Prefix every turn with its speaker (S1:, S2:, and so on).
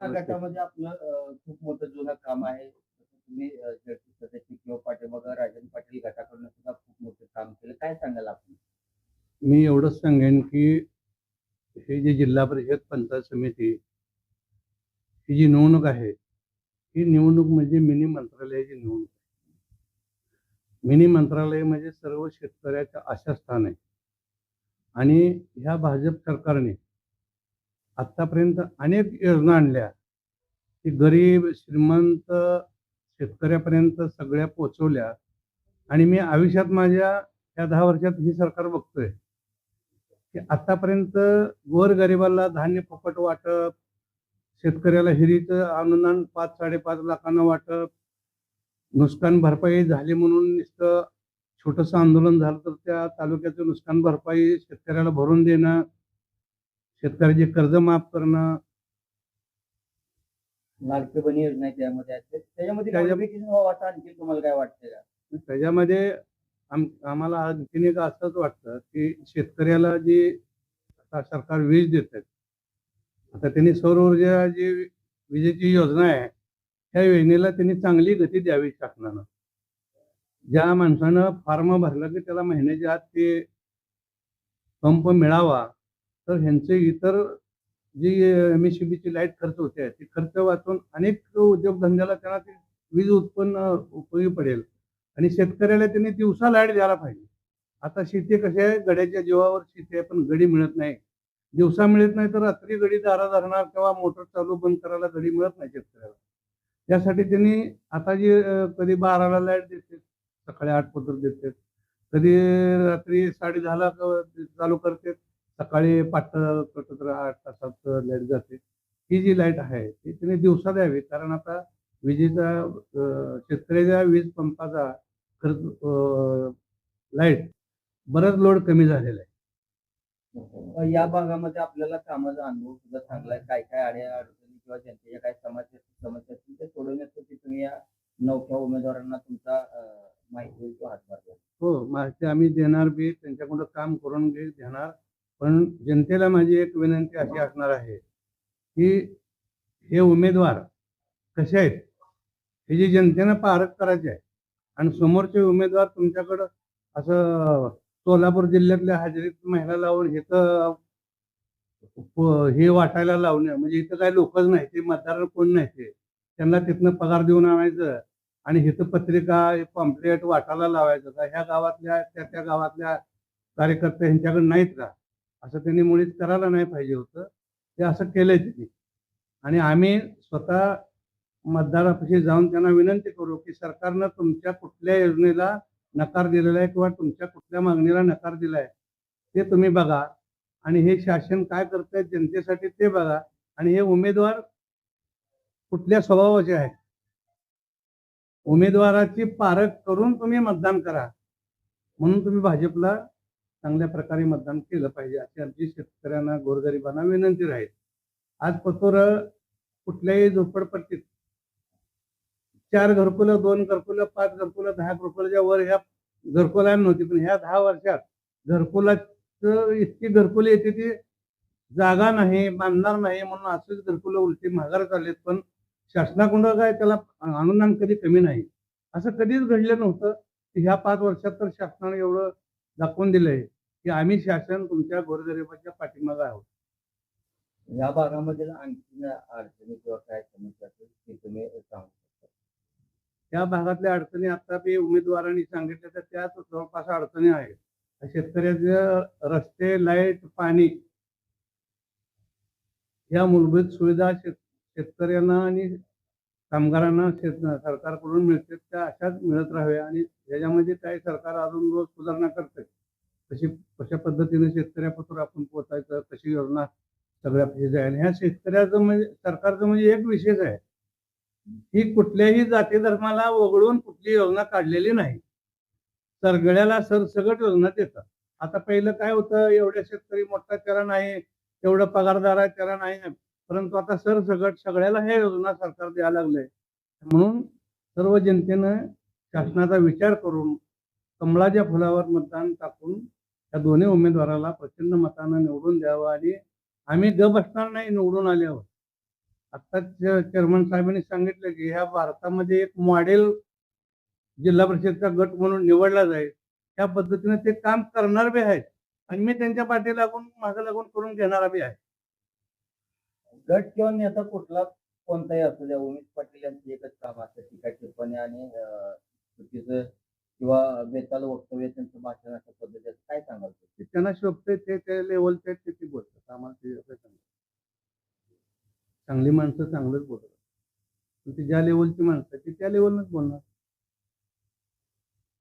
S1: नमस्ते.
S2: गटामध्ये आपलं खूप मोठं जुनं काम आहे. तसं तुम्ही जळकी सदस्य किंवा पाठीमागं राजन पाटील गटाकडून सुद्धा खूप मोठं काम केलं. काय सांगाल आपण?
S1: मी एवढंच सांगेन, की हे जे जिल्हा परिषद पंचायत समिती ही जी निवडणूक आहे, ही निवडणूक म्हणजे मिनी मंत्रालयाची निवडणूक. मिनी मंत्रालय म्हणजे सर्व शेतकऱ्याचं आशास्थान आहे. आणि ह्या भाजप सरकारने आत्तापर्यंत अनेक योजना आणल्या, की गरीब, श्रीमंत शेतकऱ्यापर्यंत सगळ्या पोहोचवल्या. आणि मी आयुष्यात माझ्या या 10 वर्षात ही सरकार बघतोय, की आतापर्यंत गोरगरिबाला धान्य फुकट वाटप, शेतकऱ्याला हिरीचं अनुदान 5-5.5 लाखांना वाटप, नुकसान भरपाई झाली म्हणून नुसतं छोटंसं आंदोलन झालं तर त्या तालुक्याचं नुकसान भरपाई शेतकऱ्याला भरून देणं, शेतकऱ्याचे कर्ज माफ करणं.
S2: लाडकी बहीण योजना आहे त्यामध्ये आहे. त्याच्यामध्ये
S1: त्याच्या
S2: मॉडिफिकेशन व्हावं असं आणखी तुम्हाला काय वाटतंय का?
S1: त्याच्यामध्ये आम्हाला आणखीन एक असंच वाटतं, की शेतकऱ्याला जी आता सरकार वीज देतंय. आता त्यांनी सौर ऊर्जा जी विजेची योजना आहे, त्या योजनेला त्यांनी चांगली गती द्यावी शासनानं. ज्या माणसानं फॉर्म भरला की त्याला महिन्याच्या आत ते पंप मिळावा, तर ह्यांचे इतर जी एम-एस-सी-बीची लाईट खर्च होते, ते खर्च वाचून अनेक उद्योगधंद्याला त्यांना ते वीज उत्पन्न उपयोगी पडेल. आणि शेतकऱ्याला त्यांनी दिवसा लाईट द्यायला पाहिजे. आता शेती कशी आहे, गड्याच्या जीवावर शेती आहे, पण गडी मिळत नाही. दिवसा मिळत नाही तर रात्री गडी दारा धरणार किंवा मोटर चालू बंद करायला गडी मिळत नाही शेतकऱ्याला. त्यासाठी त्यांनी आता जी कधी 12ला लाईट देते, सकाळी 8 पत्र देते. कधी रात्री 10:30ला चालू करते, सकाळी पहाटे 8 तासात लाईट जाते. ही जी लाईट आहे ती त्यांनी दिवसा द्यावी. कारण आता विजेचा शेतकऱ्याच्या वीज पंपाचा खर्च लाईट बराच लोड कमी झालेला आहे.
S2: या भागामध्ये आपल्याला कामाचा अनुभव सुद्धा चांगला आहे. काय-काय अडचणी किंवा जनतेच्या काय समस्या समस्या असतील ते सोडवण्यासाठी तुम्ही या नवख्या उमेदवारांना तुमचा माहिती किंवा हातभार द्या.
S1: हो, माहिती आम्ही देणार बी, त्यांच्याकडून काम करून घेणार. पण जनतेला माझी एक विनंती अशी असणार आहे, की हे उमेदवार कसे आहेत, हे जे जनतेनं पारख करायचे आहे. आणि समोरचे उमेदवार तुमच्याकडं असं सोलापूर जिल्ह्यातल्या हजेरीत महिला लावून इथं हे वाटायला लावणं, म्हणजे इथं काही लोकच नाही, ते मतदार कोण नाही ते. त्यांना तिथनं पगार देऊन आणायचं आणि इथं पत्रिका, पॉम्पलेट वाटायला लावायचं. का ह्या गावातल्या त्या गावातल्या कार्यकर्ते ह्यांच्याकडे नाहीत का? असं त्यांनी मुळीच करायला नाही पाहिजे होतं. ते असं केलंय त्यांनी. आणि आम्ही स्वतः मतदारापाशी जाऊन त्यांना विनंती करू, की सरकारनं तुमच्या कुठल्या योजनेला नकार दिलेला आहे किंवा तुमच्या कुठल्या मागणीला नकार दिला आहे, ते तुम्ही बघा. आणि हे शासन काय करतंय जनतेसाठी ते बघा. आणि हे उमेदवार कुठल्या स्वभावाचे आहेत, उमेदवाराची पारख करून तुम्ही मतदान करा. म्हणून तुम्ही भाजपला चांगल्या प्रकारे मतदान केलं पाहिजे, अशी आमची शेतकऱ्यांना, गोरगरिबांना विनंती राहील. आज पतोर कुठल्याही झोपडपट्टीत 4 घरकुलं, 2 घरकुलं, 5 घरकुलं, 10 घरकुलाच्या वर ह्या घरकुला नव्हती. पण ह्या 10 वर्षात घरकुलाचं इतकी घरकुलं येते, ती जागा नाही, बांधणार नाही म्हणून असेच घरकुलं उलटी माघार चाललेत. पण शासनाकडून काय त्याला अनुदान कधी कमी नाही. असं कधीच घडलं नव्हतं. ह्या 5 वर्षात तर शासनाने एवढं दाखवून दिलंय, की आम्ही शासन तुमच्या गोरगरिबाच्या पाठीमागे आहोत.
S2: या भागामध्ये आणखीन अडचणी किंवा काय समस्या असेल ते तुम्ही सांगू शकता.
S1: त्या भागातल्या अडचणी आता बी उमेदवारांनी सांगितल्या, तर त्याच जवळपास अडचणी आहेत. शेतकऱ्याचे रस्ते, लाईट, पाणी या मूलभूत सुविधा शेतकऱ्यांना आणि कामगारांना सरकारकडून मिळतात, त्या अशाच मिळत राहाव्या. आणि याच्यामध्ये काही सरकार अजून रोज सुधारणा करते, कशा पद्धतीने शेतकऱ्यापासून आपण पोहोचायचं, कशी योजना सगळ्यापाशी जाईल. ह्या शेतकऱ्याचं म्हणजे सरकारचं म्हणजे एक विशेष आहे, ही कुठल्याही जाती धर्माला वगळून कुठली योजना काढलेली नाही. सगळ्याला सरसकट योजना देतात. आता पहिलं काय होतं, एवढ्या शेतकरी मोठा त्याला नाही, एवढं पगारदार आहे त्याला नाही. परंतु आता सरसकट सगळ्याला ह्या योजना सरकार द्यायला लागलंय. म्हणून सर्व जनतेनं शासनाचा विचार करून कमळाच्या फुलावर मतदान टाकून या दोन्ही उमेदवाराला प्रचंड मतानं निवडून द्यावं. आणि आम्ही बसणार नाही निवडून आल्यावर. आत्ताच चेअरमन साहेबांनी सांगितलं की ह्या भारतामध्ये एक मॉडेल जिल्हा परिषदचा गट म्हणून निवडला जाईल. त्या पद्धतीने ते काम करणार बी आहेत आणि मी त्यांच्या पाठी लागून मागे लागून करून घेणारा बी आहे.
S2: गट किंवा नेता कुठला कोणताही असू द्या, उमेश पाटील यांचं एकच काम असतं टीका टिप्पणी आणि चुकीचं किंवा बेताल वक्तव्य त्यांचं भाषण अशा पद्धतीचं काय सांगाल तुम्ही?
S1: ते त्यांना शोभते ते त्या लेवलचे आहेत ते बोलतात. आम्हाला ते असं सांगतात. चांगली माणसं चांगलंच बोलतात. पण ती ज्या लेवलची माणसं आहेत, ती त्या लेवलनंच बोलणार.